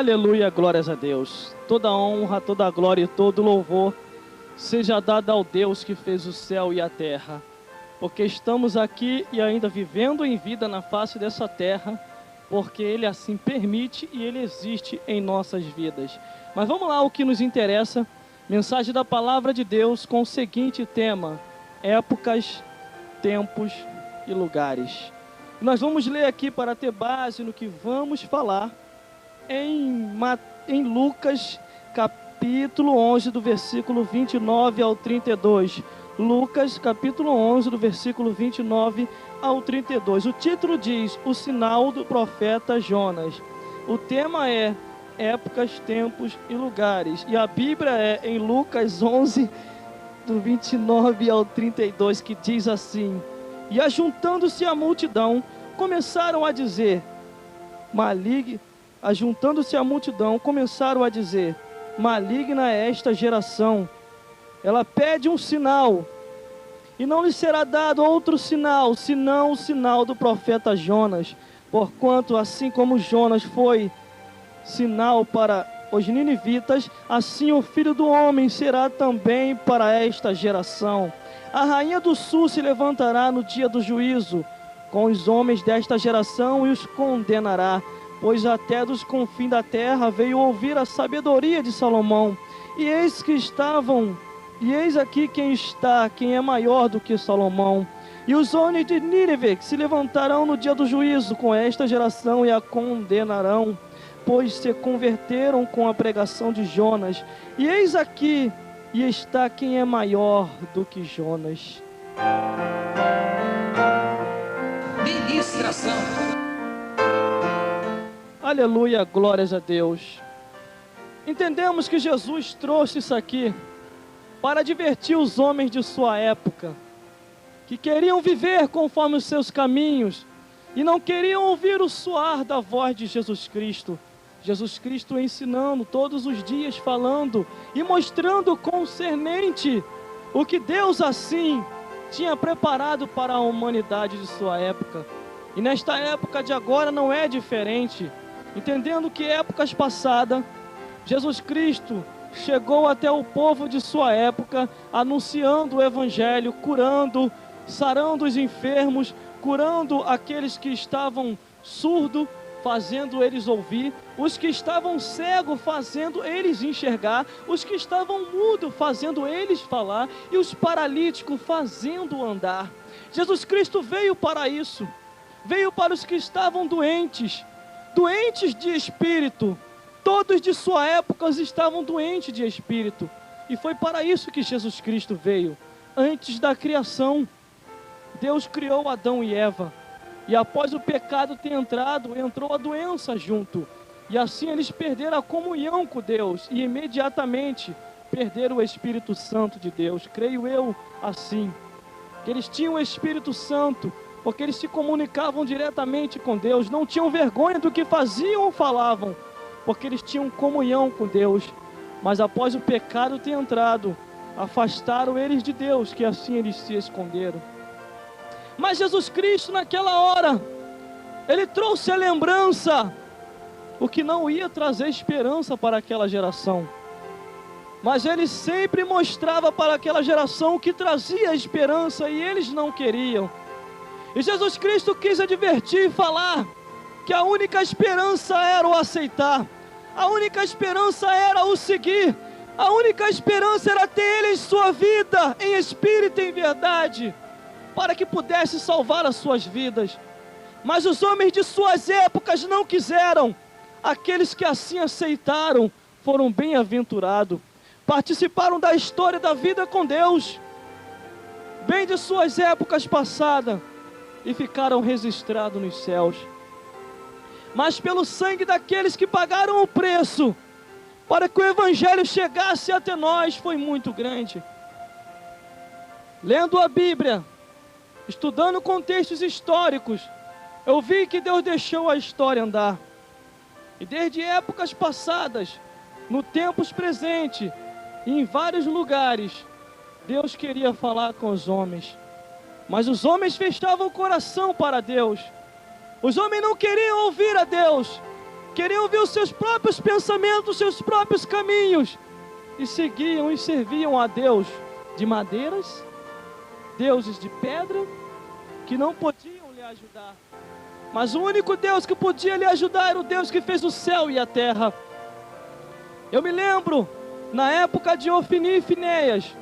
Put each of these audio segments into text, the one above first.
Aleluia, glórias a Deus. Toda honra, toda glória e todo louvor seja dada ao Deus que fez o céu e a terra. Porque estamos aqui e ainda vivendo em vida na face dessa terra, porque Ele assim permite e Ele existe em nossas vidas. Mas vamos lá, o que nos interessa, mensagem da palavra de Deus com o seguinte tema: épocas, tempos e lugares. Nós vamos ler aqui para ter base no que vamos falar em Lucas capítulo 11 do versículo 29 ao 32. Lucas capítulo 11 do versículo 29 ao 32. O título diz: o sinal do profeta Jonas. O tema é épocas, tempos e lugares. E a Bíblia é em Lucas 11 do 29 ao 32, que diz assim: e ajuntando-se a multidão, começaram a dizer, maligna é esta geração, ela pede um sinal, e não lhe será dado outro sinal, senão o sinal do profeta Jonas. Porquanto, assim como Jonas foi sinal para os ninivitas, assim o Filho do Homem será também para esta geração. A rainha do sul se levantará no dia do juízo com os homens desta geração e os condenará, pois até dos confins da terra veio ouvir a sabedoria de Salomão. E eis aqui quem é maior do que Salomão. E os homens de Nínive se levantarão no dia do juízo com esta geração e a condenarão, pois se converteram com a pregação de Jonas. E eis aqui está quem é maior do que Jonas. Ministração. Aleluia, glórias a Deus. Entendemos que Jesus trouxe isso aqui para divertir os homens de sua época, que queriam viver conforme os seus caminhos e não queriam ouvir o soar da voz de Jesus Cristo. Jesus Cristo ensinando todos os dias, falando e mostrando concernente o que Deus assim tinha preparado para a humanidade de sua época. E nesta época de agora não é diferente. Entendendo que épocas passadas, Jesus Cristo chegou até o povo de sua época, anunciando o Evangelho, curando, sarando os enfermos, curando aqueles que estavam surdos, fazendo eles ouvir, os que estavam cegos, fazendo eles enxergar, os que estavam mudos, fazendo eles falar, e os paralíticos fazendo andar. Jesus Cristo veio para isso, veio para os que estavam doentes de espírito. Todos de sua época estavam doentes de espírito, e foi para isso que Jesus Cristo veio. Antes da criação, Deus criou Adão e Eva, e após o pecado ter entrado, entrou a doença junto, e assim eles perderam a comunhão com Deus, e imediatamente perderam o Espírito Santo de Deus. Creio eu assim, que eles tinham o Espírito Santo, porque eles se comunicavam diretamente com Deus, não tinham vergonha do que faziam ou falavam, porque eles tinham comunhão com Deus. Mas após o pecado ter entrado, afastaram eles de Deus, que assim eles se esconderam. Mas Jesus Cristo naquela hora, Ele trouxe a lembrança, o que não ia trazer esperança para aquela geração, mas Ele sempre mostrava para aquela geração o que trazia esperança, e eles não queriam. E Jesus Cristo quis advertir e falar que a única esperança era o aceitar, a única esperança era o seguir, a única esperança era ter Ele em sua vida, em espírito e em verdade, para que pudesse salvar as suas vidas. Mas os homens de suas épocas não quiseram. Aqueles que assim aceitaram foram bem-aventurados, participaram da história da vida com Deus, bem de suas épocas passadas, e ficaram registrados nos céus. Mas pelo sangue daqueles que pagaram o preço para que o Evangelho chegasse até nós, foi muito grande. Lendo a Bíblia, estudando contextos históricos, eu vi que Deus deixou a história andar. E desde épocas passadas, no tempos presentes, e em vários lugares, Deus queria falar com os homens. Mas os homens fechavam o coração para Deus. Os homens não queriam ouvir a Deus. queriam ver os seus próprios pensamentos, os seus próprios caminhos, e seguiam e serviam a Deus de madeiras, deuses de pedra, que não podiam lhe ajudar. Mas o único Deus que podia lhe ajudar era o Deus que fez o céu e a terra. Eu me lembro, na época de Ofni e Finéias,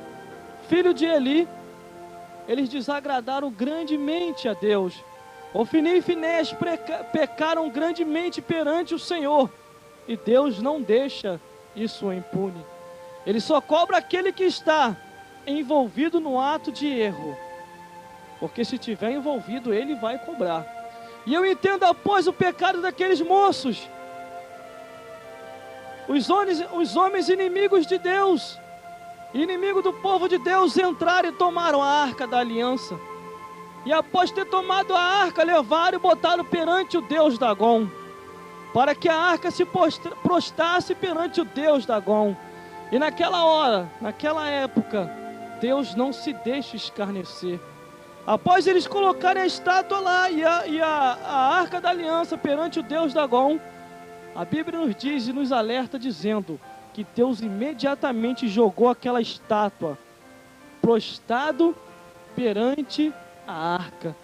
filho de Eli, eles desagradaram grandemente a Deus. Ofni e Finéias pecaram grandemente perante o Senhor, e Deus não deixa isso impune. Ele só cobra aquele que está envolvido no ato de erro, porque se tiver envolvido, ele vai cobrar. E eu entendo, após o pecado daqueles moços, os homens inimigos de Deus, inimigo do povo de Deus, entraram e tomaram a arca da aliança. E após ter tomado a arca, levaram e botaram perante o Deus Dagom, para que a arca se prostrasse perante o Deus Dagom. E naquela hora, naquela época, Deus não se deixa escarnecer. Após eles colocarem a estátua lá e a arca da aliança perante o Deus Dagom, a Bíblia nos diz e nos alerta dizendo que Deus imediatamente jogou aquela estátua prostrado perante a arca.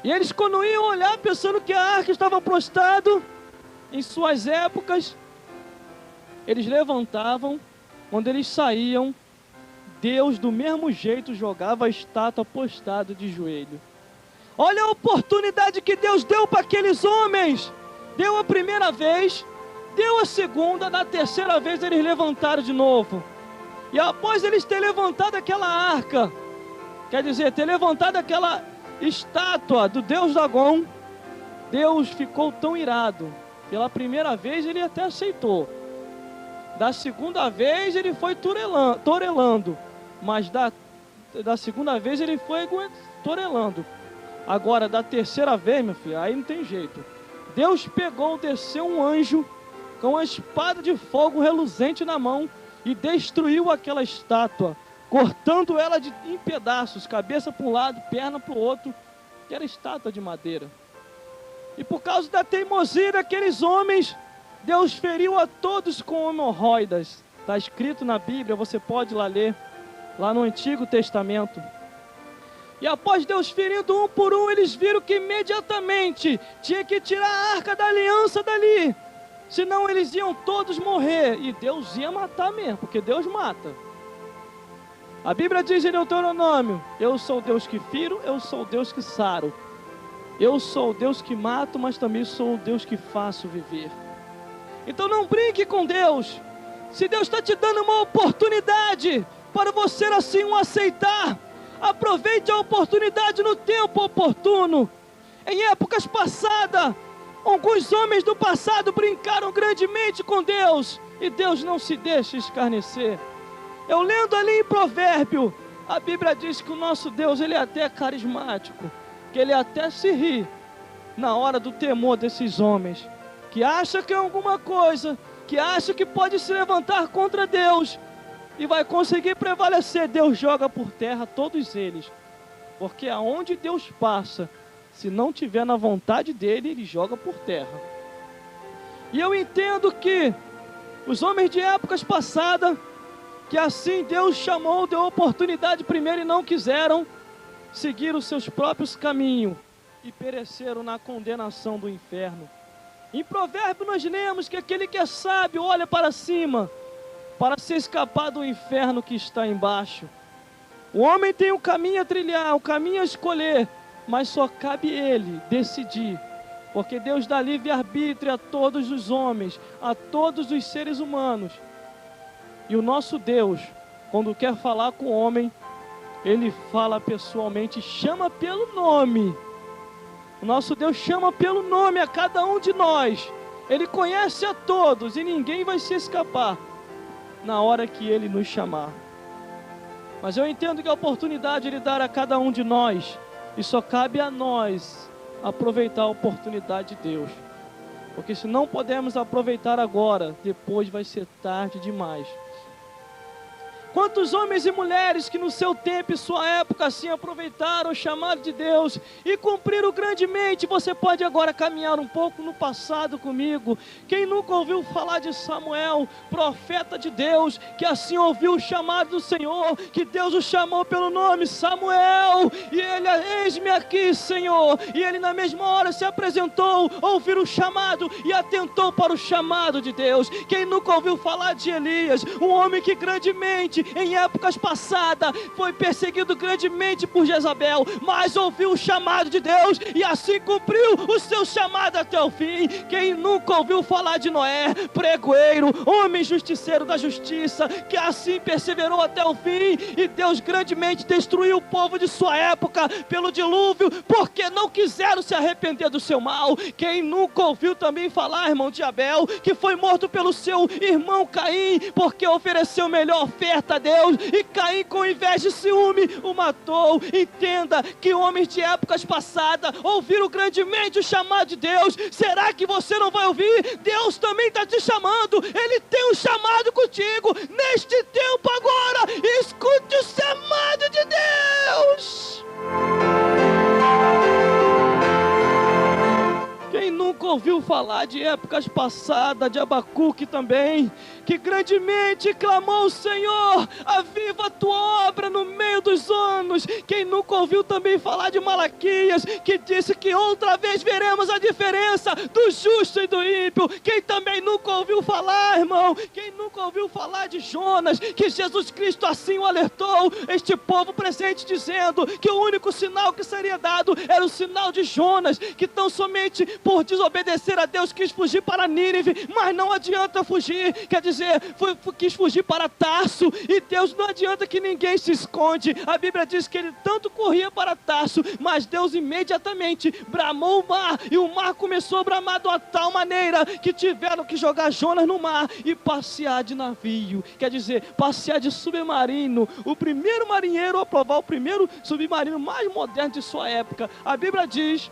E eles, quando iam olhar pensando que a arca estava prostrado, em suas épocas, eles levantavam. Quando eles saíam, Deus do mesmo jeito jogava a estátua prostrada de joelho. Olha a oportunidade que Deus deu para aqueles homens. Deu a primeira vez, deu a segunda, na terceira vez eles levantaram de novo. E após eles terem levantado aquela arca, quer dizer, ter levantado aquela estátua do Deus Dagom, Deus ficou tão irado. Pela primeira vez ele até aceitou. Da segunda vez ele foi torelando. Mas da segunda vez ele foi torelando. Agora, da terceira vez, meu filho, aí não tem jeito. Deus desceu um anjo com uma espada de fogo reluzente na mão e destruiu aquela estátua, cortando ela em pedaços, cabeça para um lado, perna para o outro, que era estátua de madeira. E por causa da teimosia daqueles homens, Deus feriu a todos com hemorroidas. Está escrito na Bíblia, você pode lá ler, lá no Antigo Testamento. E após Deus ferindo um por um, eles viram que imediatamente tinha que tirar a arca da aliança dali, senão eles iam todos morrer, e Deus ia matar mesmo, porque Deus mata. A Bíblia diz em Deuteronômio: eu sou o Deus que firo, eu sou o Deus que saro. Eu sou o Deus que mato, mas também sou o Deus que faço viver. Então não brinque com Deus. Se Deus está te dando uma oportunidade para você assim o aceitar, aproveite a oportunidade no tempo oportuno. Em épocas passadas, alguns homens do passado brincaram grandemente com Deus, e Deus não se deixa escarnecer. Eu lendo ali em Provérbio, a Bíblia diz que o nosso Deus, ele é até carismático, que ele até se ri na hora do temor desses homens, que acha que é alguma coisa, que acha que pode se levantar contra Deus e vai conseguir prevalecer. Deus joga por terra todos eles, porque aonde Deus passa, se não tiver na vontade dele, ele joga por terra. E eu entendo que os homens de épocas passadas, que assim Deus chamou, deu oportunidade primeiro e não quiseram, seguir os seus próprios caminhos e pereceram na condenação do inferno. Em Provérbio nós lemos que aquele que é sábio olha para cima para se escapar do inferno que está embaixo. O homem tem um caminho a trilhar, um caminho a escolher, mas só cabe ele decidir, porque Deus dá livre-arbítrio a todos os homens, a todos os seres humanos. E o nosso Deus, quando quer falar com o homem, ele fala pessoalmente, chama pelo nome. O nosso Deus chama pelo nome a cada um de nós. Ele conhece a todos e ninguém vai se escapar na hora que Ele nos chamar. Mas eu entendo que a oportunidade Ele dá a cada um de nós, e só cabe a nós aproveitar a oportunidade de Deus. Porque se não pudermos aproveitar agora, depois vai ser tarde demais. Quantos homens e mulheres que no seu tempo e sua época assim aproveitaram o chamado de Deus e cumpriram grandemente. Você pode agora caminhar um pouco no passado comigo. Quem nunca ouviu falar de Samuel, profeta de Deus, que assim ouviu o chamado do Senhor, que Deus o chamou pelo nome, Samuel, e ele, eis-me aqui, Senhor, e ele na mesma hora se apresentou, ouviu o chamado e atentou para o chamado de Deus. Quem nunca ouviu falar de Elias, um homem que grandemente, em épocas passadas, foi perseguido grandemente por Jezabel, mas ouviu o chamado de Deus e assim cumpriu o seu chamado até o fim. Quem nunca ouviu falar de Noé, pregoeiro, homem justiceiro da justiça, que assim perseverou até o fim, e Deus grandemente destruiu o povo de sua época pelo dilúvio, porque não quiseram se arrepender do seu mal. Quem nunca ouviu também falar, irmão, de Abel, que foi morto pelo seu irmão Caim, porque ofereceu melhor oferta a Deus, e Caim, com inveja e ciúme, o matou. Entenda que homens de épocas passadas ouviram grandemente o chamado de Deus. Será que você não vai ouvir? Deus também está te chamando. Ele tem um chamado contigo neste tempo agora. Escute o chamado de Deus. Quem nunca ouviu falar de épocas passadas, de Abacuque também, que grandemente clamou: Senhor, aviva a tua obra no meio dos anos. Quem nunca ouviu também falar de Malaquias, que disse que outra vez veremos a diferença do justo e do ímpio. Quem também nunca ouviu falar, irmão, quem nunca ouviu falar de Jonas, que Jesus Cristo assim o alertou, este povo presente, dizendo que o único sinal que seria dado era o sinal de Jonas, que tão somente por desobedecer a Deus quis fugir para Nínive, mas não adianta fugir, quer dizer, quis fugir para Tarso, e Deus não adianta que ninguém se esconde. A Bíblia diz que ele tanto corria para Tarso, mas Deus imediatamente bramou o mar, e o mar começou a bramar de uma tal maneira que tiveram que jogar Jonas no mar e passear de navio, quer dizer, passear de submarino. O primeiro marinheiro a provar o primeiro submarino mais moderno de sua época. A Bíblia diz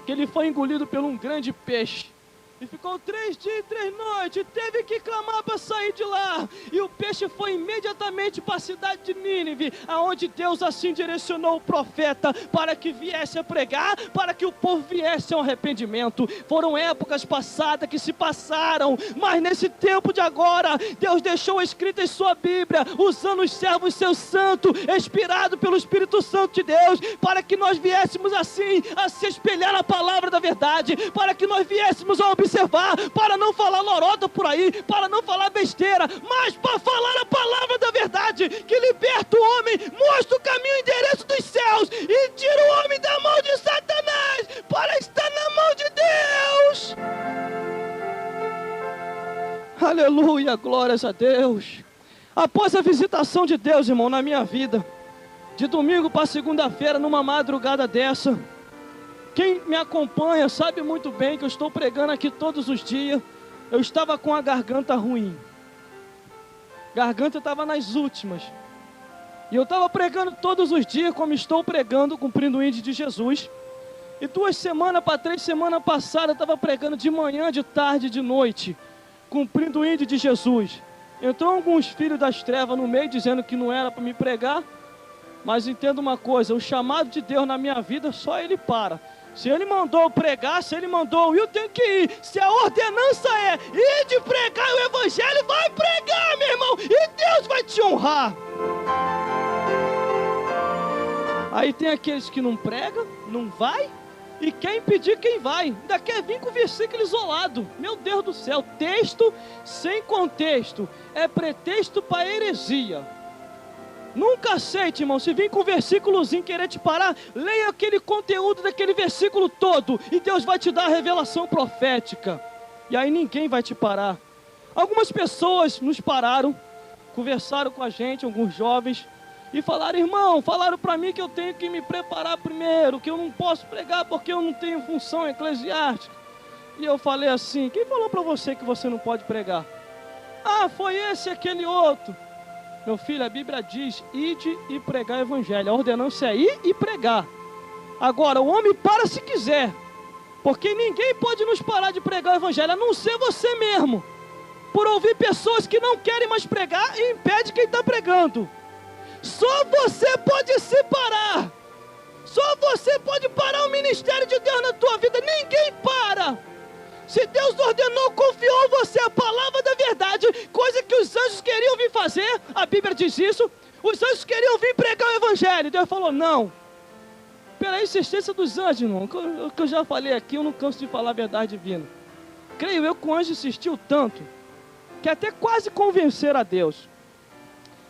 que ele foi engolido por um grande peixe, e ficou 3 dias e 3 noites, teve que clamar para sair de lá, e o peixe foi imediatamente para a cidade de Nínive, aonde Deus assim direcionou o profeta para que viesse a pregar, para que o povo viesse ao arrependimento. Foram épocas passadas que se passaram, mas nesse tempo de agora, Deus deixou escrito em sua Bíblia, usando os servos seus santos, inspirado pelo Espírito Santo de Deus, para que nós viéssemos assim a se espelhar na palavra da verdade, para que nós viéssemos a observar, para não falar lorota por aí, para não falar besteira, mas para falar a palavra da verdade, que liberta o homem, mostra o caminho e endereço dos céus, e tira o homem da mão de Satanás, para estar na mão de Deus. Aleluia, glórias a Deus. Após a visitação de Deus, irmão, na minha vida, de domingo para segunda-feira, numa madrugada dessa, quem me acompanha sabe muito bem que eu estou pregando aqui todos os dias. Eu estava com a garganta ruim. Garganta estava nas últimas. E eu estava pregando todos os dias, como estou pregando, cumprindo o índice de Jesus. E 2 semanas para 3 semanas passadas, eu estava pregando de manhã, de tarde, de noite, cumprindo o índice de Jesus. Entrou alguns filhos das trevas no meio, dizendo que não era para me pregar. Mas entenda uma coisa, o chamado de Deus na minha vida, só Ele para. Se Ele mandou pregar, se Ele mandou eu tenho que ir. Se a ordenança é ir de pregar o Evangelho, vai pregar, meu irmão, e Deus vai te honrar. Aí tem aqueles que não pregam, não vai, e quer impedir quem vai. Ainda quer vir com o versículo isolado. Meu Deus do céu, texto sem contexto é pretexto para heresia. Nunca aceite, irmão, se vir com um versículozinho querer te parar, leia aquele conteúdo daquele versículo todo, e Deus vai te dar a revelação profética, e aí ninguém vai te parar. Algumas pessoas nos pararam, conversaram com a gente, alguns jovens, e falaram: irmão, falaram para mim que eu tenho que me preparar primeiro, que eu não posso pregar porque eu não tenho função eclesiástica. E eu falei assim: quem falou para você que você não pode pregar? Ah, foi esse e aquele outro. Meu filho, a Bíblia diz: ide e pregar o Evangelho. A ordenança é ir e pregar. Agora, o homem para se quiser, porque ninguém pode nos parar de pregar o Evangelho, a não ser você mesmo. por ouvir pessoas que não querem mais pregar e impede quem está pregando. Só você pode se parar. Só você pode parar o ministério de Deus na tua vida. Ninguém para. Se Deus ordenou, confiou você a palavra da verdade, coisa que os anjos queriam vir fazer, a Bíblia diz isso, os anjos queriam vir pregar o evangelho. Deus falou, não. Pela insistência dos anjos, irmão, o que eu já falei aqui, eu não canso de falar a verdade divina. Creio eu que o anjo insistiu tanto, que até quase convencer a Deus.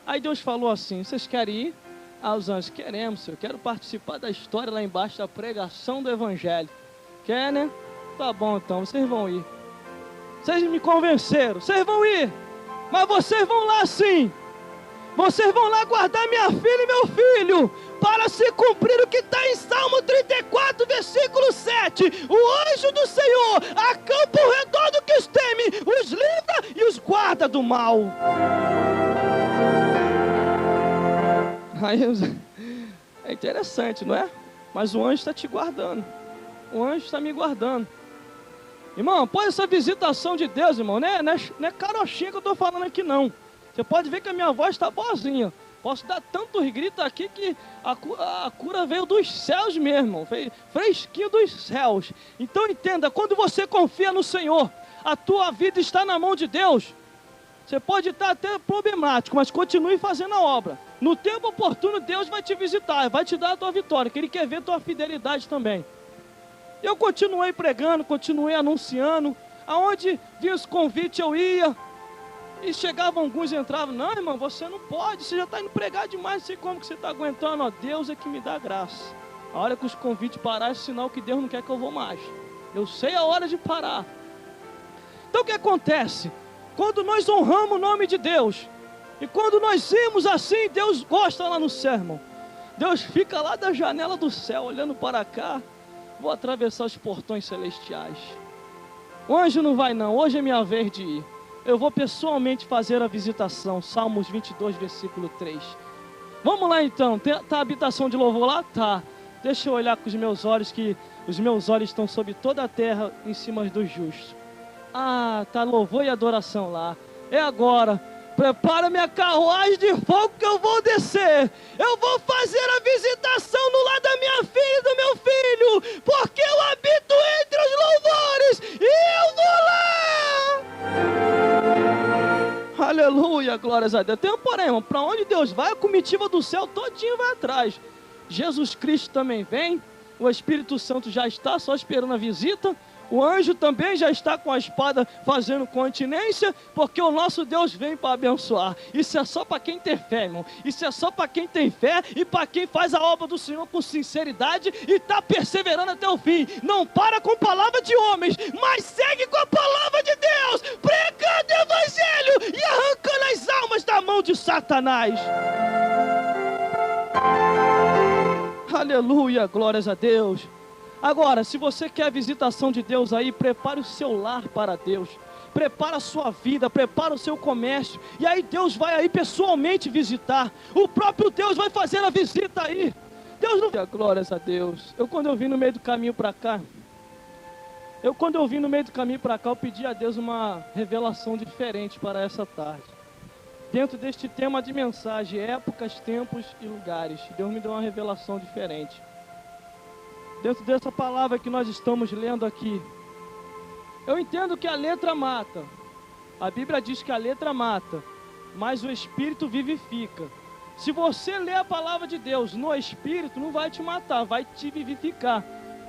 Aí Deus falou assim, vocês querem ir? Ah, os anjos, queremos, Senhor, eu quero participar da história lá embaixo, da pregação do evangelho. Quer, né? Tá bom então, vocês vão ir. Vocês me convenceram, vocês vão ir. Mas vocês vão lá sim. Vocês vão lá guardar minha filha e meu filho, para se cumprir o que está em Salmo 34, versículo 7. O anjo do Senhor acampa ao redor do que os teme, os livra e os guarda do mal. Aí, é interessante, não é? Mas o anjo está te guardando. O anjo está me guardando. Irmão, após essa visitação de Deus, irmão, não é carochinha que eu estou falando aqui não. Você pode ver que a minha voz está boazinha. Posso dar tantos gritos aqui que a cura veio dos céus mesmo, veio fresquinho dos céus. Então entenda, quando você confia no Senhor, a tua vida está na mão de Deus. Você pode estar até problemático, mas continue fazendo a obra. No tempo oportuno, Deus vai te visitar, vai te dar a tua vitória, que Ele quer ver a tua fidelidade também. Eu continuei pregando, continuei anunciando. Aonde vinha os convites eu ia. E chegavam alguns e entravam. Não, irmão, você não pode. Você já está indo pregar demais. Não sei como que você está aguentando. Ó, Deus é que me dá graça. A hora que os convites pararem, é sinal que Deus não quer que eu vou mais. Eu sei a hora de parar. Então o que acontece? Quando nós honramos o nome de Deus, e quando nós vimos assim, Deus gosta lá no céu, irmão. Deus fica lá da janela do céu, olhando para cá. Vou atravessar os portões celestiais. O anjo não vai não, hoje é minha vez de ir. Eu vou pessoalmente fazer a visitação. Salmos 22, versículo 3. Vamos lá então, tá a habitação de louvor lá? Tá. Deixa eu olhar com os meus olhos, que os meus olhos estão sobre toda a terra, em cima dos justos. Ah, tá louvor e adoração lá. É agora. Prepara minha carruagem de fogo que eu vou descer. Eu vou fazer a visitação no lar da minha filha e do meu filho, porque eu habito entre os louvores e eu vou lá. Aleluia, glórias a Deus. Tem um porém, irmão, para onde Deus vai, a comitiva do céu todinho vai atrás. Jesus Cristo também vem. O Espírito Santo já está só esperando a visita. O anjo também já está com a espada fazendo continência, porque o nosso Deus vem para abençoar. Isso é só para quem tem fé, irmão. Isso é só para quem tem fé e para quem faz a obra do Senhor com sinceridade e está perseverando até o fim. Não para com palavra de homens, mas segue com a palavra de Deus, pregando o evangelho e arrancando as almas da mão de Satanás. Aleluia, glórias a Deus. Agora, se você quer a visitação de Deus aí, prepare o seu lar para Deus. Prepara a sua vida, prepara o seu comércio. E aí Deus vai aí pessoalmente visitar. O próprio Deus vai fazer a visita aí. Deus não... Glórias a Deus. Quando eu vim no meio do caminho para cá, eu pedi a Deus uma revelação diferente para essa tarde. Dentro deste tema de mensagem, épocas, tempos e lugares. Deus me deu uma revelação diferente. Dentro dessa palavra que nós estamos lendo aqui, eu entendo que a letra mata. A Bíblia diz que a letra mata, mas o Espírito vivifica. Se você ler a palavra de Deus no Espírito, não vai te matar, vai te vivificar.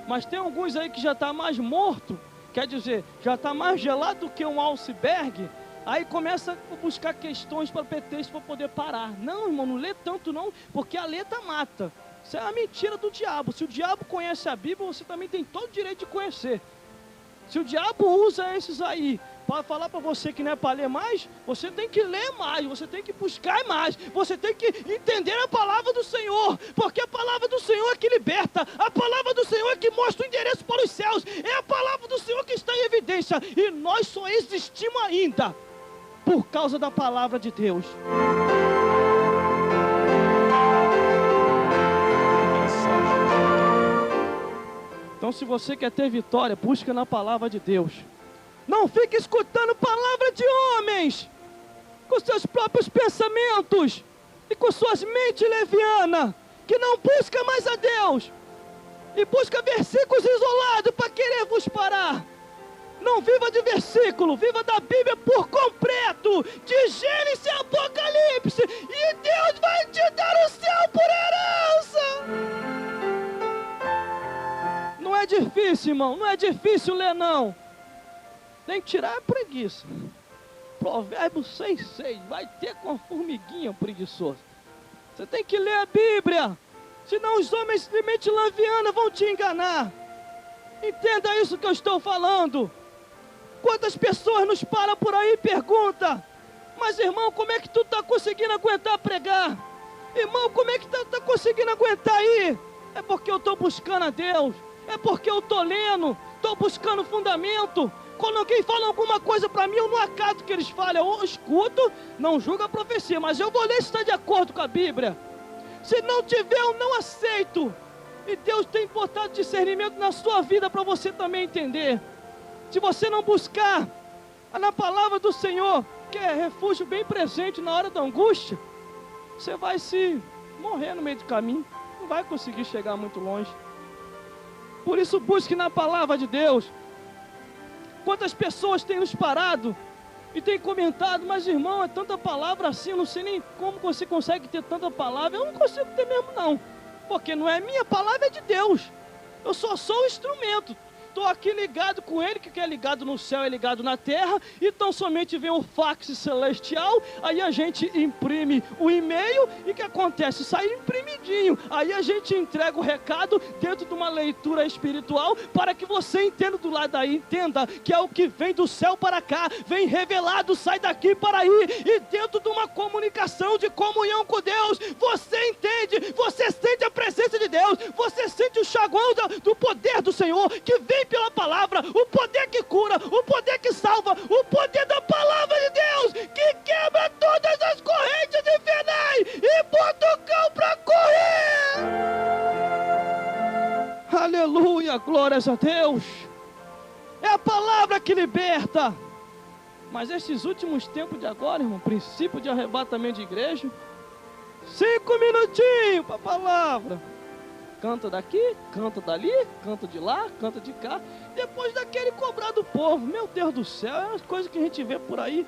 Mas tem alguns aí que já está mais morto, quer dizer, já está mais gelado do que um iceberg. Aí começa a buscar questões para pretexto para poder parar. Não, irmão, não lê tanto não, porque a letra mata. Isso é uma mentira do diabo. Se o diabo conhece a Bíblia, você também tem todo o direito de conhecer. Se o diabo usa esses aí para falar para você que não é para ler mais, você tem que ler mais, você tem que buscar mais, você tem que entender a palavra do Senhor, porque a palavra do Senhor é que liberta, a palavra do Senhor é que mostra o endereço para os céus, é a palavra do Senhor que está em evidência, e nós só existimos ainda por causa da palavra de Deus. Então, se você quer ter vitória, busca na palavra de Deus. Não fique escutando palavra de homens, com seus próprios pensamentos e com suas mentes levianas, que não busca mais a Deus e busca versículos isolados para querer vos parar. Não viva de versículo, viva da Bíblia por completo, de Gênesis e Apocalipse, e Deus vai te dar o céu por herança. Não é difícil, irmão, não é difícil ler, não. Tem que tirar a preguiça. Provérbios 6,6, vai ter com a formiguinha preguiçosa. Você tem que ler a Bíblia, senão os homens de mente leviana vão te enganar. Entenda isso que eu estou falando. Quantas pessoas nos param por aí e perguntam: mas irmão, como é que tu está conseguindo aguentar pregar? Irmão, como é que tu está conseguindo aguentar aí? É porque eu estou buscando a Deus, é porque eu estou lendo, estou buscando fundamento. Quando alguém fala alguma coisa para mim, eu não acato que eles falam, eu escuto, não julgo a profecia, mas eu vou ler se está de acordo com a Bíblia. Se não tiver, eu não aceito. E Deus tem botado discernimento na sua vida para você também entender. Se você não buscar na palavra do Senhor, que é refúgio bem presente na hora da angústia, você vai se morrer no meio do caminho, não vai conseguir chegar muito longe. Por isso busque na palavra de Deus. Quantas pessoas têm nos parado e têm comentado: mas irmão, é tanta palavra assim, eu não sei nem como você consegue ter tanta palavra. Eu não consigo ter mesmo não, porque não é minha palavra, é de Deus. Eu só sou o instrumento. Estou aqui ligado com Ele, que é ligado no céu, é ligado na terra. Então somente vem o fax celestial. Aí a gente imprime o e-mail. E o que acontece? Sai imprimidinho. Aí a gente entrega o recado dentro de uma leitura espiritual, para que você entenda do lado daí, entenda que é o que vem do céu para cá, vem revelado, sai daqui para aí. E dentro de uma comunicação, de comunhão com Deus, você entende, você sente a presença de Deus, você sente o chaguão do poder do Senhor, que vem pela palavra, o poder que cura, o poder que salva, o poder da palavra de Deus, que quebra todas as correntes infernais e bota o cão para correr. Aleluia, glórias a Deus. É a palavra que liberta. Mas esses últimos tempos de agora, irmão, princípio de arrebatamento de igreja, 5 minutinhos para a palavra. Canta daqui, canta dali, canta de lá, canta de cá. Depois daquele cobrar do povo. Meu Deus do céu, é uma coisa que a gente vê por aí,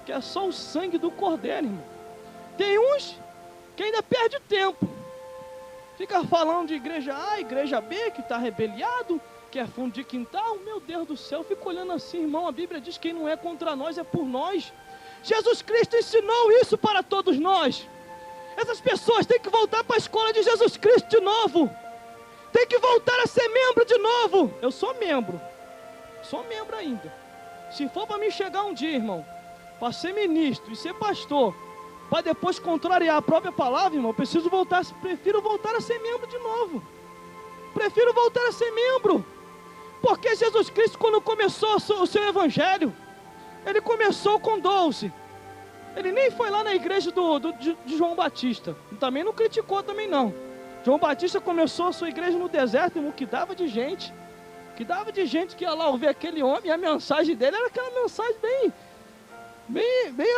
que é só o sangue do cordeiro, irmão. Tem uns que ainda perde tempo. Fica falando de igreja A, igreja B, que está rebeliado, que é fundo de quintal. Meu Deus do céu, eu fico olhando assim, irmão. A Bíblia diz que quem não é contra nós é por nós. Jesus Cristo ensinou isso para todos nós. Essas pessoas têm que voltar para a escola de Jesus Cristo de novo. Tem que voltar a ser membro de novo. Eu sou membro ainda. Se for para mim chegar um dia, irmão, para ser ministro e ser pastor, para depois contrariar a própria palavra, irmão, prefiro voltar a ser membro de novo. Prefiro voltar a ser membro. Porque Jesus Cristo, quando começou o seu evangelho, ele começou com 12. Ele nem foi lá na igreja de João Batista. Também não criticou também não. João Batista começou a sua igreja no deserto, irmão, que dava de gente. Que ia lá ouvir aquele homem. E a mensagem dele era aquela mensagem bem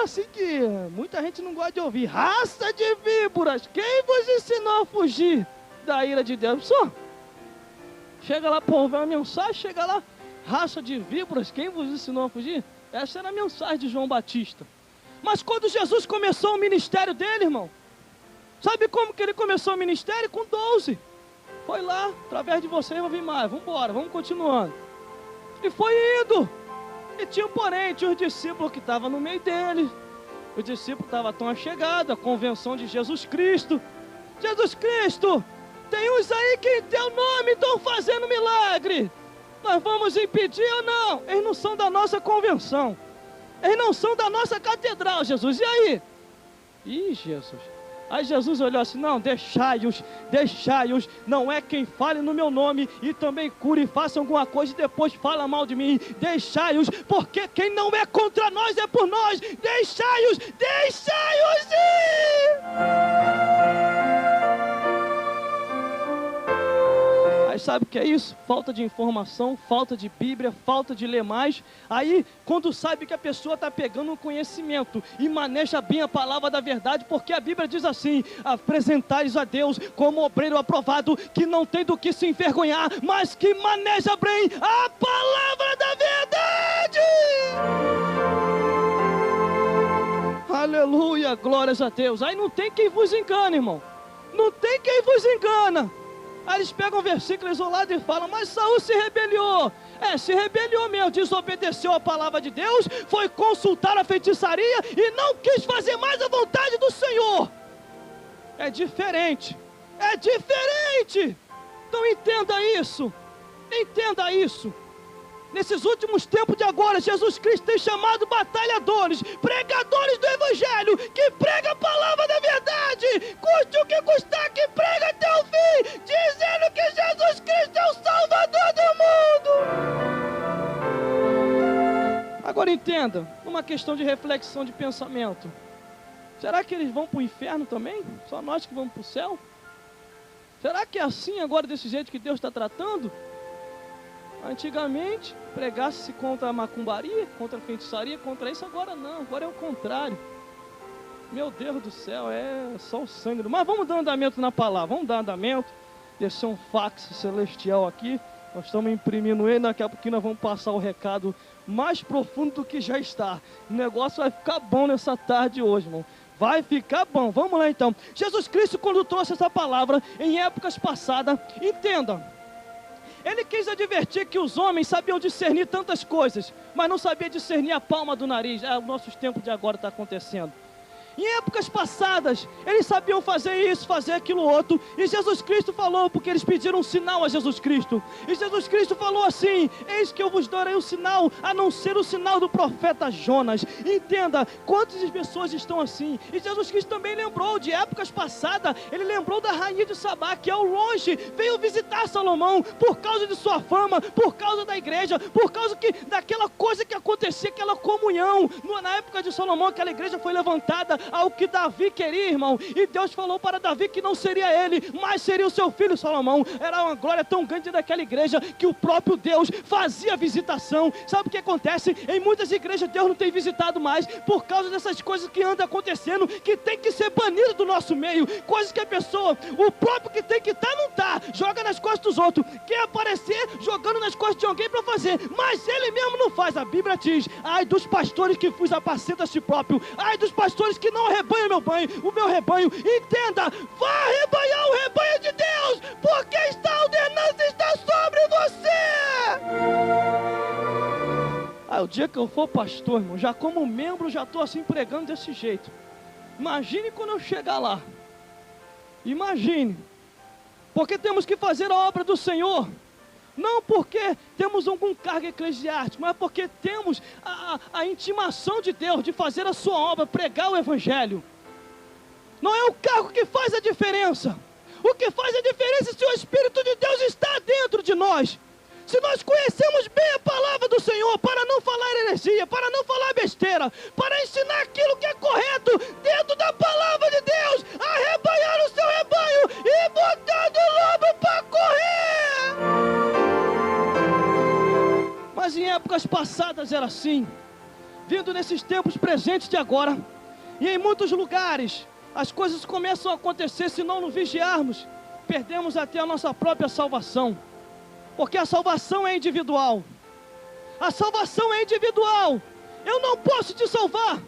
assim, que muita gente não gosta de ouvir. Raça de víboras, quem vos ensinou a fugir da ira de Deus? Só chega lá para ouvir uma mensagem, chega lá, raça de víboras, quem vos ensinou a fugir? Essa era a mensagem de João Batista. Mas quando Jesus começou o ministério dele, irmão, sabe como que ele começou o ministério? Com 12. Foi lá, através de vocês vai vir mais, vamos embora, vamos continuando. E foi indo. E tinha os discípulos que estavam no meio dele. Os discípulos estavam tão achegados, a convenção de Jesus Cristo. Jesus Cristo, tem uns aí que em teu nome estão fazendo milagre. Nós vamos impedir ou não? Eles não são da nossa convenção. Eles não são da nossa catedral, Jesus. E aí? Ih, Jesus. Aí Jesus olhou assim: não, deixai-os. Não é quem fale no meu nome e também cure e faça alguma coisa e depois fala mal de mim. Deixai-os, porque quem não é contra nós é por nós. Deixai-os ir. Aí Mas sabe o que é isso? Falta de informação, falta de Bíblia, falta de ler mais. Aí, quando sabe que a pessoa está pegando um conhecimento e maneja bem a palavra da verdade, porque a Bíblia diz assim: apresentais a Deus como obreiro aprovado, que não tem do que se envergonhar, mas que maneja bem a palavra da verdade. Aleluia, glórias a Deus. Aí não tem quem vos engane, irmão. Não tem quem vos engana. Aí eles pegam um versículo isolado e falam: mas Saul se rebeliou. Se rebeliou mesmo, desobedeceu a palavra de Deus, foi consultar a feitiçaria e não quis fazer mais a vontade do Senhor. É diferente. É diferente. Então entenda isso. Entenda isso. Nesses últimos tempos de agora, Jesus Cristo tem chamado batalhadores, pregadores do Evangelho, que prega a palavra da verdade, custe o que custar, que prega até o fim, dizendo que Jesus Cristo é o Salvador do mundo. Agora entenda, uma questão de reflexão de pensamento. Será que eles vão para o inferno também? Só nós que vamos para o céu? Será que é assim agora, desse jeito que Deus está tratando? Antigamente, pregasse-se contra a macumbaria, contra a feitiçaria, contra isso. Agora não, agora é o contrário. Meu Deus do céu, é só o sangue. Mas vamos dar andamento na palavra, vamos dar andamento. Descer um fax celestial aqui. Nós estamos imprimindo ele, daqui a pouquinho nós vamos passar o recado mais profundo do que já está. O negócio vai ficar bom nessa tarde hoje, irmão. Vai ficar bom, vamos lá então. Jesus Cristo, quando trouxe essa palavra em épocas passadas, entenda, ele quis advertir que os homens sabiam discernir tantas coisas, mas não sabiam discernir a palma do nariz. O nosso tempo de agora está acontecendo. Em épocas passadas, eles sabiam fazer isso, fazer aquilo outro, e Jesus Cristo falou, porque eles pediram um sinal a Jesus Cristo, e Jesus Cristo falou assim: eis que eu vos darei um sinal, a não ser o sinal do profeta Jonas. Entenda, quantas pessoas estão assim, e Jesus Cristo também lembrou de épocas passadas, ele lembrou da rainha de Sabá, que ao longe veio visitar Salomão, por causa de sua fama, por causa da igreja, por causa daquela coisa que acontecia, aquela comunhão, na época de Salomão, aquela igreja foi levantada, ao que Davi queria, irmão, e Deus falou para Davi que não seria ele, mas seria o seu filho Salomão. Era uma glória tão grande daquela igreja, que o próprio Deus fazia visitação. Sabe o que acontece? Em muitas igrejas Deus não tem visitado mais, por causa dessas coisas que andam acontecendo, que tem que ser banido do nosso meio, coisas que a pessoa, o próprio que tem que estar, não está, joga nas costas dos outros, quer aparecer jogando nas costas de alguém para fazer, mas ele mesmo não faz. A Bíblia diz: ai dos pastores que vos apacentam a si próprio, ai dos pastores que não rebanha o meu rebanho. Entenda, vá arrebanhar o rebanho de Deus, porque a ordenança está sobre você. O dia que eu for pastor, irmão, já como membro, já estou assim pregando desse jeito. Imagine quando eu chegar lá. Imagine, porque temos que fazer a obra do Senhor, não porque temos algum cargo eclesiástico, mas porque temos a intimação de Deus, de fazer a sua obra, pregar o Evangelho. Não é o cargo que faz a diferença. O que faz a diferença é se o Espírito de Deus está dentro de nós. Se nós conhecemos bem a palavra do Senhor, para não falar heresia, para não falar besteira, para ensinar aquilo que é correto dentro da palavra de Deus, arrebanhar o seu rebanho e botando o lobo para correr. Mas em épocas passadas era assim. Vindo nesses tempos presentes de agora, e em muitos lugares, as coisas começam a acontecer. Se não nos vigiarmos, perdemos até a nossa própria salvação, porque a salvação é individual. A salvação é individual. Eu não posso te salvar,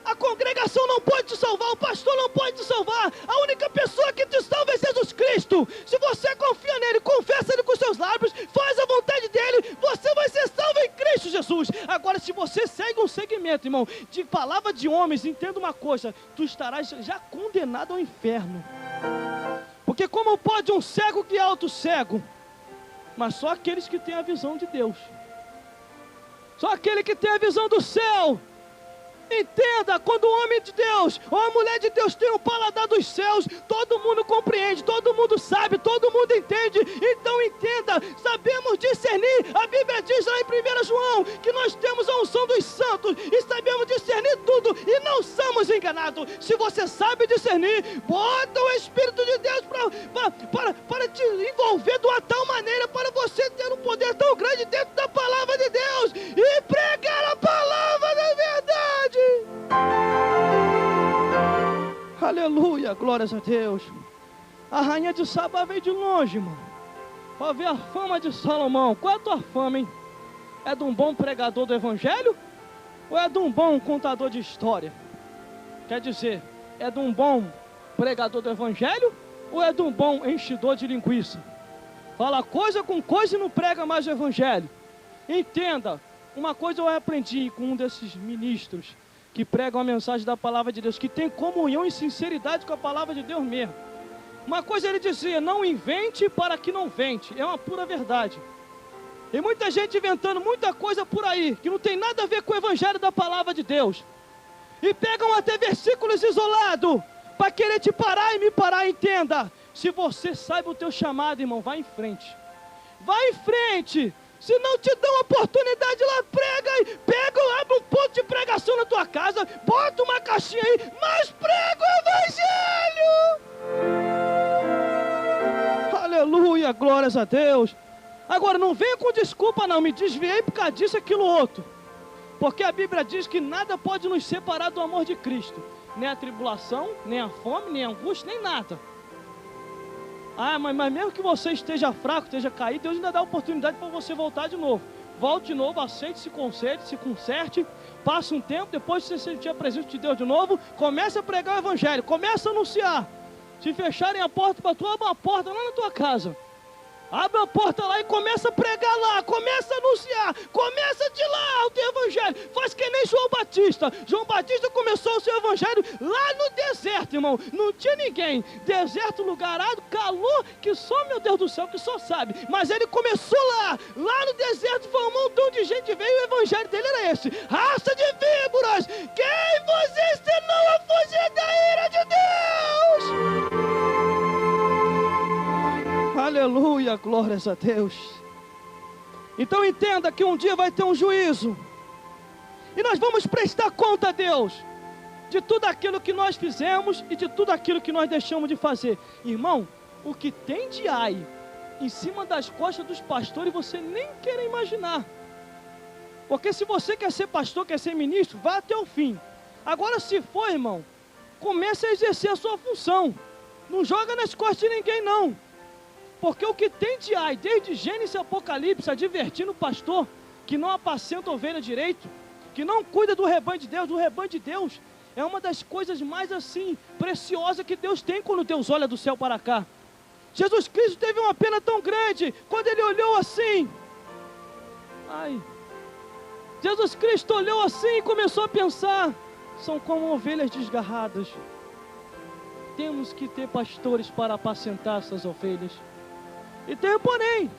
a congregação não pode te salvar, o pastor não pode te salvar. A única pessoa que te salva é Jesus Cristo. Se você confia nele, confessa ele com os seus lábios, faz a vontade dele, você vai ser salvo em Cristo Jesus. Agora, se você segue um segmento, irmão, de palavra de homens, entenda uma coisa: tu estarás já condenado ao inferno. Porque como pode um cego guiar outro cego? Mas só aqueles que têm a visão de Deus, só aquele que tem a visão do céu, Entenda, quando o homem de Deus ou a mulher de Deus tem um paladar dos céus, todo mundo compreende, todo mundo sabe, todo mundo entende. Então entenda, sabemos discernir. A Bíblia diz lá em 1 João que nós temos a unção dos santos e sabemos discernir tudo e não somos enganados. Se você sabe discernir, bota o Espírito de Deus para te envolver de uma tal maneira para você ter um poder tão grande dentro da palavra de Deus e pregar a palavra da verdade. Aleluia, glórias a Deus. A rainha de Sabá veio de longe, irmão, para ver a fama de Salomão. Qual é a tua fama, hein? É de um bom pregador do evangelho? Ou é de um bom contador de história? Quer dizer, é de um bom pregador do evangelho? Ou é de um bom enchidor de linguiça? Fala coisa com coisa e não prega mais o evangelho. Entenda, uma coisa eu aprendi com um desses ministros que pregam a mensagem da palavra de Deus, que tem comunhão e sinceridade com a palavra de Deus mesmo. Uma coisa ele dizia: não invente para que não vente. É uma pura verdade. E muita gente inventando muita coisa por aí, que não tem nada a ver com o evangelho da palavra de Deus. E pegam até versículos isolados, para querer te parar e me parar. Entenda, se você sabe o teu chamado, irmão, vai em frente. Vai em frente. Se não te dão oportunidade lá, pega, abre um ponto de pregação na tua casa, bota uma caixinha aí, mas prega o evangelho. Aleluia, glórias a Deus. Agora, não venha com desculpa não, me desviei por causa disso, aquilo, outro. Porque a Bíblia diz que nada pode nos separar do amor de Cristo. Nem a tribulação, nem a fome, nem a angústia, nem nada. Ah, mas mesmo que você esteja fraco, esteja caído, Deus ainda dá oportunidade para você voltar de novo. Volte de novo, aceite, se conserte, passe um tempo, depois que você sentir a presença de Deus de novo, comece a pregar o evangelho, comece a anunciar. Se fecharem a porta para tu, abre uma porta lá na tua casa. Abre a porta lá e começa a pregar lá, começa a anunciar, começa de lá o teu evangelho. Faz que nem João Batista. João Batista começou o seu evangelho lá no deserto, irmão. Não tinha ninguém. Deserto, lugar árido, calor, que só, meu Deus do céu, que só sabe. Mas ele começou lá no deserto, foi um montão de gente veio e o evangelho dele era esse: raça de víboras, quem vos ensinou a fugir da ira de Deus? Aleluia, glórias a Deus. Então entenda que um dia vai ter um juízo. E nós vamos prestar conta a Deus de tudo aquilo que nós fizemos e de tudo aquilo que nós deixamos de fazer. Irmão, o que tem de ai em cima das costas dos pastores, você nem quer imaginar. Porque se você quer ser pastor, quer ser ministro, vá até o fim. Agora, se for, irmão, comece a exercer a sua função. Não joga nas costas de ninguém, não. Porque o que tem de ai, desde Gênesis e Apocalipse, advertindo o pastor que não apacenta a ovelha direito, que não cuida do rebanho de Deus. O rebanho de Deus é uma das coisas mais assim, preciosas que Deus tem quando Deus olha do céu para cá. Jesus Cristo teve uma pena tão grande, quando ele olhou assim, Jesus Cristo olhou assim e começou a pensar: são como ovelhas desgarradas. Temos que ter pastores para apacentar essas ovelhas. E tem, porém,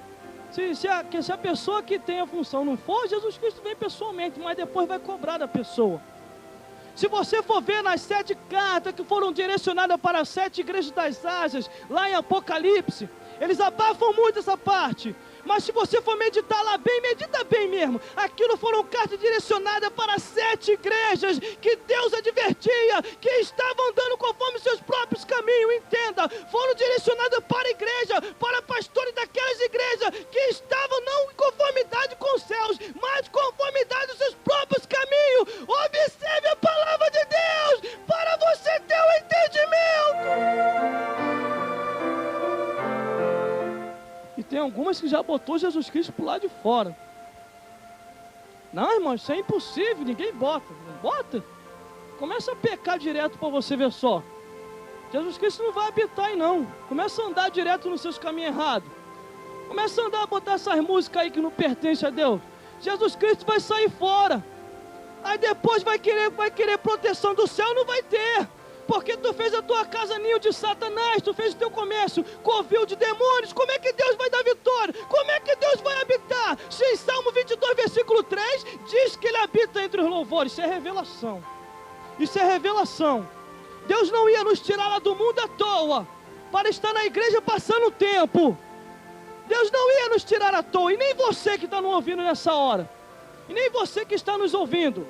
se a pessoa que tem a função não for, Jesus Cristo vem pessoalmente, mas depois vai cobrar da pessoa. Se você for ver nas 7 cartas que foram direcionadas para as 7 igrejas das Ásias, lá em Apocalipse, eles abafam muito essa parte. Mas se você for meditar lá bem, medita bem mesmo. Aquilo foram cartas direcionadas para 7 igrejas que Deus advertia que estavam andando conforme seus próprios caminhos. Entenda, foram direcionadas para a igreja, para pastores daquelas igrejas que estavam não em conformidade com os céus, mas em conformidade com seus próprios caminhos. Observe a palavra de Deus para você ter o entendimento. E tem algumas que já botou Jesus Cristo para o lado de fora. Não, irmão, isso é impossível, ninguém bota. Não bota? Começa a pecar direto para você ver só. Jesus Cristo não vai habitar aí não. Começa a andar direto nos seus caminhos errados. Começa a andar, botar essas músicas aí que não pertencem a Deus. Jesus Cristo vai sair fora. Aí depois vai querer proteção do céu, não vai ter. Porque tu fez a tua casa ninho de Satanás, tu fez o teu comércio covil de demônios. Como é que Deus vai dar vitória? Como é que Deus vai habitar? Se em Salmo 22, versículo 3, diz que Ele habita entre os louvores. Isso é revelação. Isso é revelação. Deus não ia nos tirar lá do mundo à toa, para estar na igreja passando o tempo. Deus não ia nos tirar à toa, e nem você que está nos ouvindo nessa hora, e nem você que está nos ouvindo.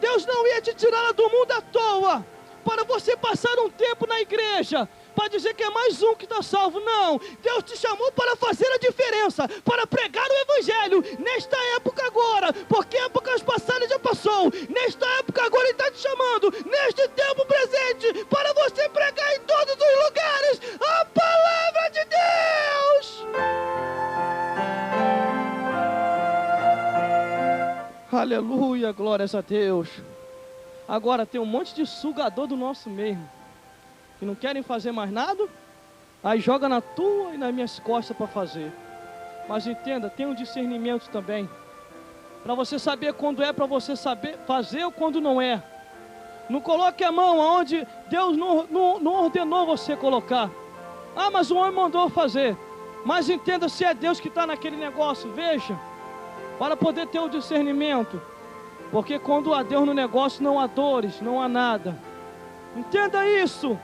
Deus não ia te tirar lá do mundo à toa, para você passar um tempo na igreja, para dizer que é mais um que está salvo. Não, Deus te chamou para fazer a diferença, para pregar o Evangelho, nesta época agora, porque épocas passadas já passou. Nesta época agora Ele está te chamando, neste tempo presente, para você pregar em todos os lugares a palavra de Deus. Aleluia, glórias a Deus. Agora tem um monte de sugador do nosso meio, que não querem fazer mais nada, aí joga na tua e nas minhas costas para fazer. Mas entenda, tem um discernimento também, para você saber quando é para você saber fazer ou quando não é. Não coloque a mão aonde Deus não ordenou você colocar. Ah, mas o homem mandou fazer. Mas entenda se é Deus que está naquele negócio, veja, para poder ter o discernimento. Porque quando há Deus no negócio não há dores, não há nada. Entenda isso.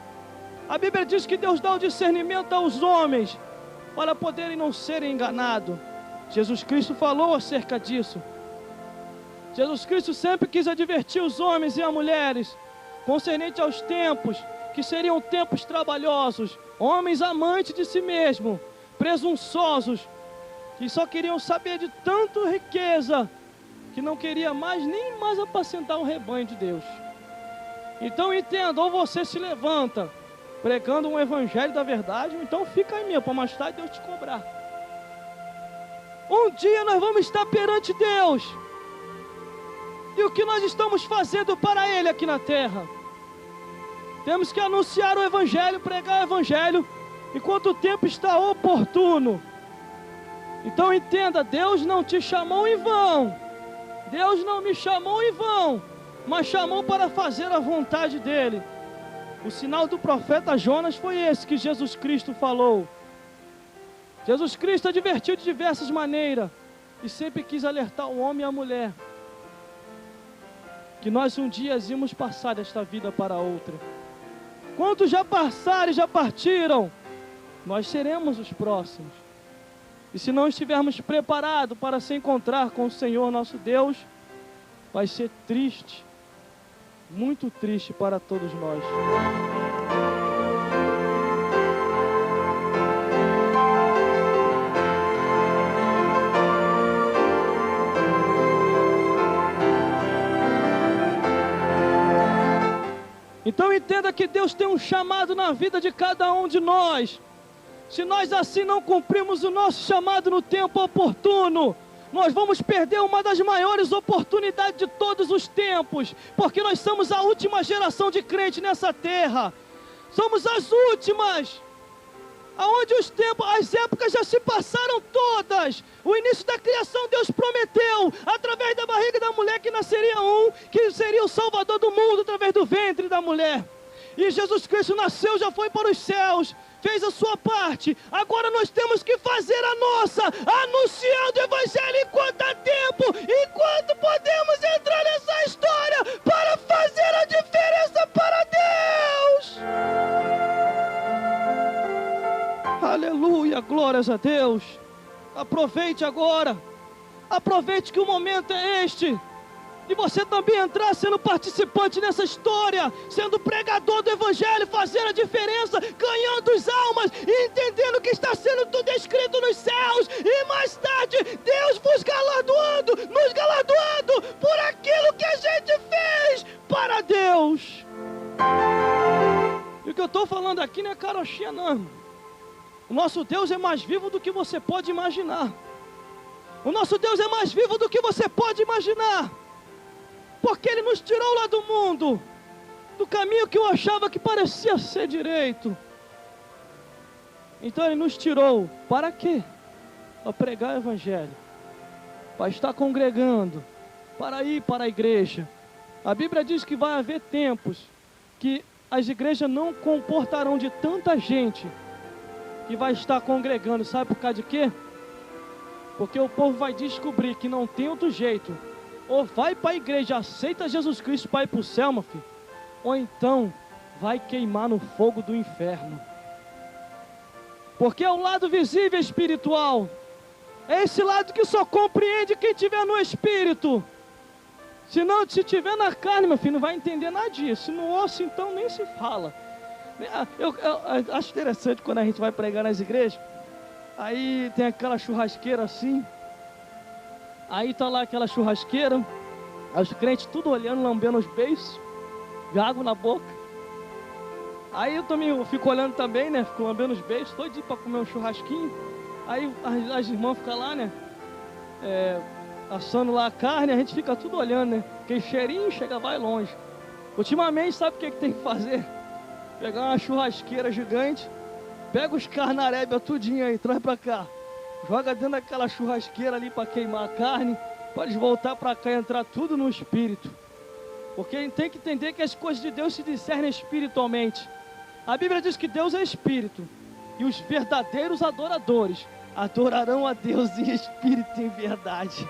A Bíblia diz que Deus dá o discernimento aos homens para poderem não serem enganados. Jesus Cristo falou acerca disso. Jesus Cristo sempre quis advertir os homens e as mulheres concernente aos tempos, que seriam tempos trabalhosos, homens amantes de si mesmo, presunçosos, que só queriam saber de tanta riqueza, que não queria nem mais apacentar o rebanho de Deus. Então entenda, ou você se levanta pregando um evangelho da verdade, ou então fica aí mesmo, para mais tarde Deus te cobrar. Um dia nós vamos estar perante Deus, e o que nós estamos fazendo para Ele aqui na terra? Temos que anunciar o evangelho, pregar o evangelho, enquanto o tempo está oportuno. Então entenda, Deus não te chamou em vão, Deus não me chamou em vão, mas chamou para fazer a vontade dEle. O sinal do profeta Jonas foi esse que Jesus Cristo falou. Jesus Cristo advertiu de diversas maneiras, e sempre quis alertar o homem e a mulher, que nós um dia íamos passar desta vida para outra. Quantos já passaram e já partiram, nós seremos os próximos. E se não estivermos preparados para se encontrar com o Senhor nosso Deus, vai ser triste, muito triste para todos nós. Então entenda que Deus tem um chamado na vida de cada um de nós. Se nós assim não cumprimos o nosso chamado no tempo oportuno, nós vamos perder uma das maiores oportunidades de todos os tempos, porque nós somos a última geração de crentes nessa terra. Somos as últimas, aonde os tempos, as épocas já se passaram todas. O início da criação Deus prometeu, através da barriga da mulher, que nasceria um, que seria o Salvador do mundo, através do ventre da mulher. E Jesus Cristo nasceu, já foi para os céus, fez a sua parte. Agora nós temos que fazer a nossa, anunciando o Evangelho enquanto há tempo, enquanto podemos entrar nessa história para fazer a diferença para Deus. Aleluia, glórias a Deus. Aproveite agora, aproveite que o momento é este, e você também entrar sendo participante nessa história, sendo pregador do Evangelho, fazendo a diferença, ganhando as almas e entendendo que está sendo tudo escrito nos céus, e mais tarde Deus nos galardoando por aquilo que a gente fez para Deus. E o que eu estou falando aqui não é carochinha não, irmão. O nosso Deus é mais vivo do que você pode imaginar. O nosso Deus é mais vivo do que você pode imaginar. Porque Ele nos tirou lá do mundo, do caminho que eu achava que parecia ser direito. Então Ele nos tirou, para quê? Para pregar o Evangelho, para estar congregando, para ir para a igreja. A Bíblia diz que vai haver tempos que as igrejas não comportarão de tanta gente que vai estar congregando. Sabe por causa de quê? Porque o povo vai descobrir que não tem outro jeito. Ou vai para a igreja, aceita Jesus Cristo para ir para o céu, meu filho, ou então vai queimar no fogo do inferno. Porque é o lado visível espiritual. É esse lado que só compreende quem estiver no espírito. Se estiver na carne, meu filho, não vai entender nada disso. Se no osso, então nem se fala. Eu acho interessante quando a gente vai pregar nas igrejas. Aí tem aquela churrasqueira assim. Aí tá lá aquela churrasqueira. Aí os crentes tudo olhando, lambendo os beiços, de água na boca. Aí eu também fico olhando também, né? Fico lambendo os beiços, todo dia para comer um churrasquinho. Aí as irmãs ficam lá, né? Assando lá a carne, a gente fica tudo olhando, né? Aquele cheirinho chega, vai longe. Ultimamente, sabe o que tem que fazer? Pegar uma churrasqueira gigante, pega os carnarébias tudinho aí, traz pra cá. Joga dentro daquela churrasqueira ali para queimar a carne, para eles voltar para cá e entrar tudo no espírito. Porque tem que entender que as coisas de Deus se discernem espiritualmente. A Bíblia diz que Deus é espírito, e os verdadeiros adoradores adorarão a Deus em espírito e em verdade.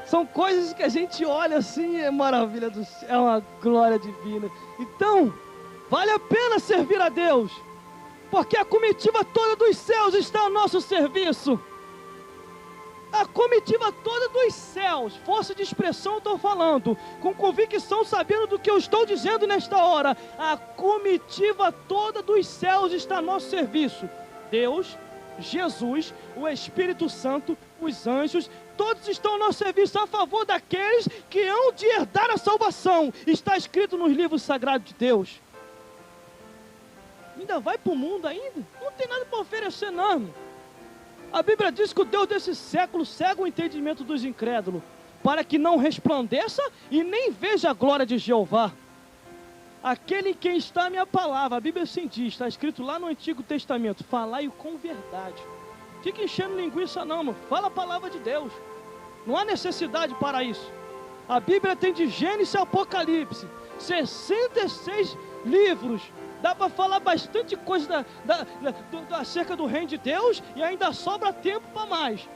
São coisas que a gente olha assim, é maravilha do céu, é uma glória divina. Então, vale a pena servir a Deus, porque a comitiva toda dos céus está ao nosso serviço. A comitiva toda dos céus, força de expressão eu estou falando, com convicção, sabendo do que eu estou dizendo nesta hora. A comitiva toda dos céus está ao nosso serviço. Deus, Jesus, o Espírito Santo, os anjos, todos estão ao nosso serviço a favor daqueles que hão de herdar a salvação. Está escrito nos livros sagrados de Deus. Ainda vai para o mundo ainda? Não tem nada para oferecer, não. A Bíblia diz que o Deus desse século cega o entendimento dos incrédulos, para que não resplandeça e nem veja a glória de Jeová. Aquele em quem está a minha palavra, a Bíblia assim diz, está escrito lá no Antigo Testamento, falai-o com verdade. Fica enchendo linguiça não, mano. Fala a palavra de Deus. Não há necessidade para isso. A Bíblia tem de Gênesis a Apocalipse, 66 livros. Dá para falar bastante coisa acerca do reino de Deus e ainda sobra tempo para mais.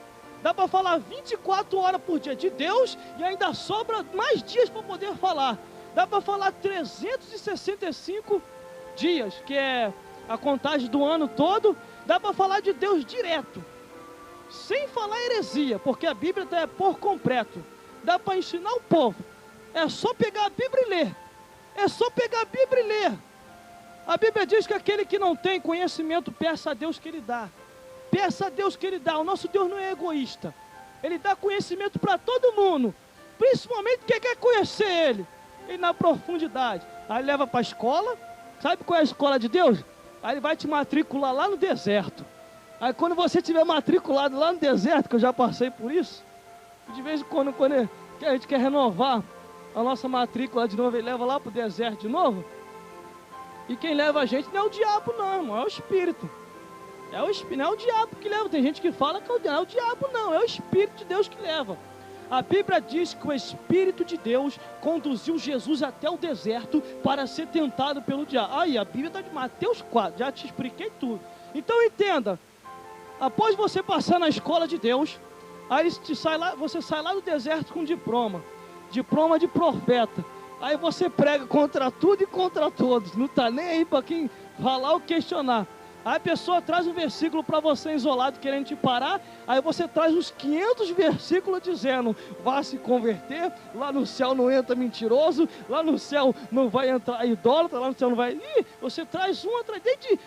Dá para falar 24 horas por dia de Deus e ainda sobra mais dias para poder falar. Dá para falar 365 dias, que é a contagem do ano todo. Dá para falar de Deus direto, sem falar heresia, porque a Bíblia é por completo. Dá para ensinar o povo. É só pegar a Bíblia e ler. É só pegar a Bíblia e ler. A Bíblia diz que aquele que não tem conhecimento, peça a Deus que Ele dá. Peça a Deus que Ele dá. O nosso Deus não é egoísta. Ele dá conhecimento para todo mundo, principalmente quem quer conhecer Ele. E na profundidade. Aí leva para a escola. Sabe qual é a escola de Deus? Aí Ele vai te matricular lá no deserto. Aí quando você estiver matriculado lá no deserto, que eu já passei por isso, de vez em quando a gente quer renovar a nossa matrícula de novo, Ele leva lá para o deserto de novo. E quem leva a gente não é o diabo não, irmão, é o Espírito. Não é o diabo que leva. Tem gente que fala que não é o diabo não, é o Espírito de Deus que leva. A Bíblia diz que o Espírito de Deus conduziu Jesus até o deserto para ser tentado pelo diabo. Aí, a Bíblia está de Mateus 4, já te expliquei tudo. Então entenda, após você passar na escola de Deus, aí você sai lá do deserto com diploma de profeta. Aí você prega contra tudo e contra todos, não está nem aí para quem falar ou questionar. Aí a pessoa traz um versículo para você isolado, querendo te parar. Aí você traz uns 500 versículos dizendo, vá se converter, lá no céu não entra mentiroso, lá no céu não vai entrar idólatra, lá no céu não vai... você traz um atrás,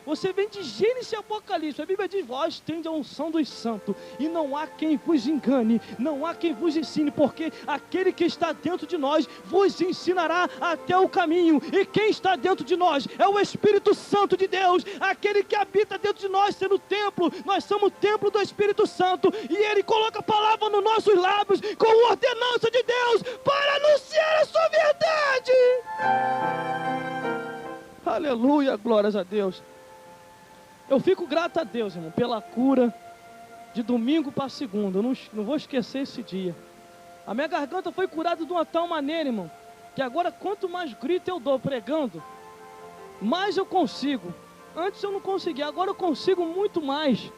você vem de Gênesis e Apocalipse. A Bíblia diz, vós tende a unção dos santos, e não há quem vos engane, não há quem vos ensine, porque aquele que está dentro de nós vos ensinará até o caminho. E quem está dentro de nós é o Espírito Santo de Deus, aquele que habita dentro de nós, sendo templo. Nós somos o templo do Espírito Santo, e Ele coloca a palavra nos nossos lábios, com ordenança de Deus, para anunciar a sua verdade. Aleluia, glórias a Deus. Eu fico grato a Deus, irmão, pela cura de domingo para segunda. Eu não vou esquecer esse dia. A minha garganta foi curada de uma tal maneira, irmão, que agora quanto mais grito eu dou pregando, mais eu consigo. Antes eu não conseguia, agora eu consigo muito mais,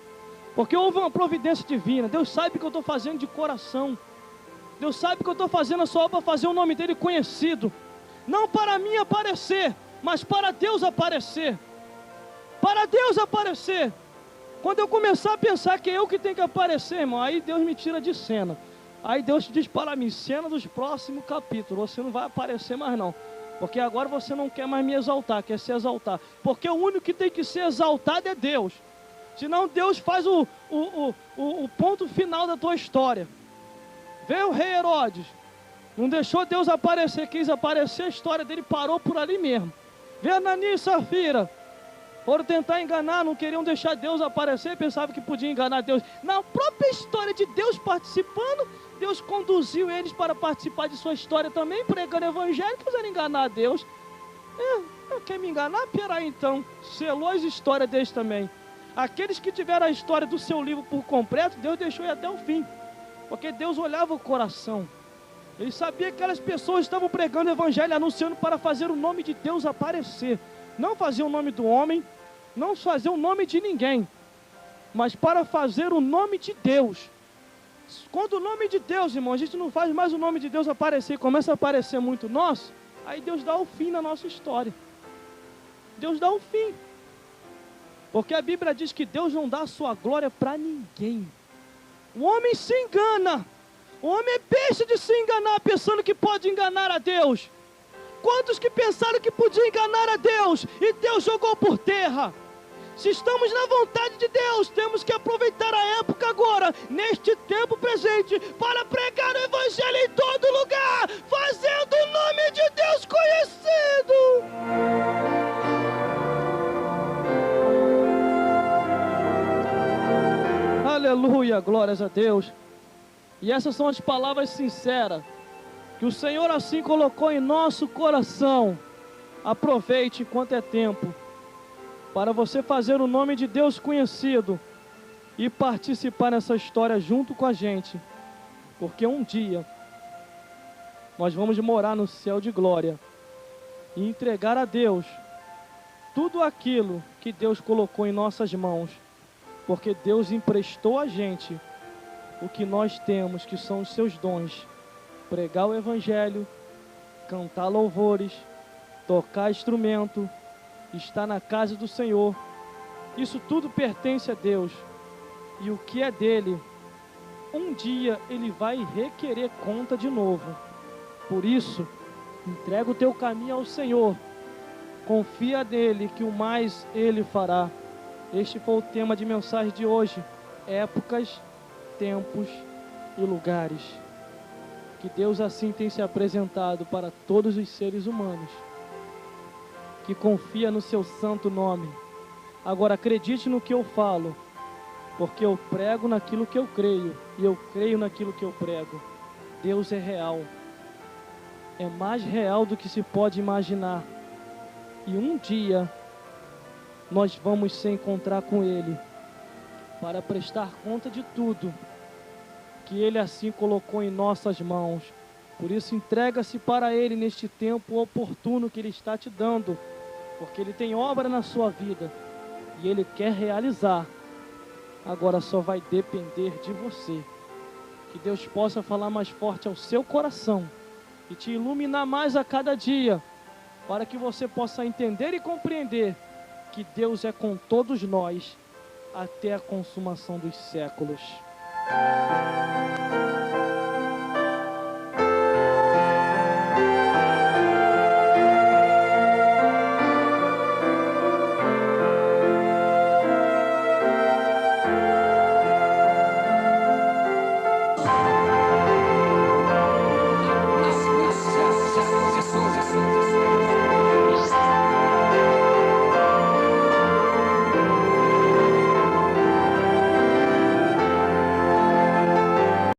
porque houve uma providência divina. Deus sabe que eu estou fazendo de coração. Deus sabe que eu estou fazendo a sua obra para fazer o nome dele conhecido. Não para mim aparecer, mas para Deus aparecer. Para Deus aparecer. Quando eu começar a pensar que é eu que tenho que aparecer, irmão, aí Deus me tira de cena. Aí Deus diz para mim, cena dos próximos capítulos, você não vai aparecer mais não. Porque agora você não quer mais me exaltar, quer se exaltar. Porque o único que tem que ser exaltado é Deus. Senão Deus faz o ponto final da tua história. Vê o rei Herodes. Não deixou Deus aparecer, quis aparecer, a história dele parou por ali mesmo. Vê Ananias e Safira. Foram tentar enganar, não queriam deixar Deus aparecer, pensavam que podia enganar Deus. Na própria história de Deus participando, Deus conduziu eles para participar de sua história também, pregando o evangelho, quiseram enganar a Deus. Quer me enganar? Peraí então, selou as histórias deles também. Aqueles que tiveram a história do seu livro por completo, Deus deixou ir até o fim. Porque Deus olhava o coração. Ele sabia que aquelas pessoas estavam pregando o evangelho, anunciando para fazer o nome de Deus aparecer. Não fazer o nome do homem, não fazer o nome de ninguém, mas para fazer o nome de Deus. Quando o nome de Deus, irmão, a gente não faz mais o nome de Deus aparecer, começa a aparecer muito nosso, aí Deus dá o fim na nossa história. Deus dá o fim. Porque a Bíblia diz que Deus não dá a sua glória para ninguém. O homem se engana. O homem é besta de se enganar, pensando que pode enganar a Deus. Quantos que pensaram que podia enganar a Deus e Deus jogou por terra? Se estamos na vontade de Deus, temos que aproveitar a época agora, neste tempo presente, para pregar o evangelho em todo lugar, fazendo o nome de Deus conhecido. Aleluia, glórias a Deus. E essas são as palavras sinceras que o Senhor assim colocou em nosso coração. Aproveite enquanto é tempo, para você fazer o nome de Deus conhecido e participar nessa história junto com a gente, porque um dia nós vamos morar no céu de glória e entregar a Deus tudo aquilo que Deus colocou em nossas mãos, porque Deus emprestou a gente o que nós temos, que são os seus dons: pregar o evangelho, cantar louvores, tocar instrumento, estar na casa do Senhor. Isso tudo pertence a Deus. E o que é dele, um dia ele vai requerer conta de novo. Por isso, entrega o teu caminho ao Senhor. Confia nele, que o mais ele fará. Este foi o tema de mensagem de hoje: épocas, tempos e lugares. Que Deus assim tem se apresentado para todos os seres humanos, que confia no seu santo nome. Agora acredite no que eu falo, porque eu prego naquilo que eu creio, e eu creio naquilo que eu prego. Deus é real, é mais real do que se pode imaginar, e um dia nós vamos se encontrar com Ele, para prestar conta de tudo que Ele assim colocou em nossas mãos. Por isso entrega-se para Ele neste tempo oportuno que Ele está te dando, porque Ele tem obra na sua vida, e Ele quer realizar. Agora só vai depender de você. Que Deus possa falar mais forte ao seu coração, e te iluminar mais a cada dia, para que você possa entender e compreender que Deus é com todos nós, até a consumação dos séculos.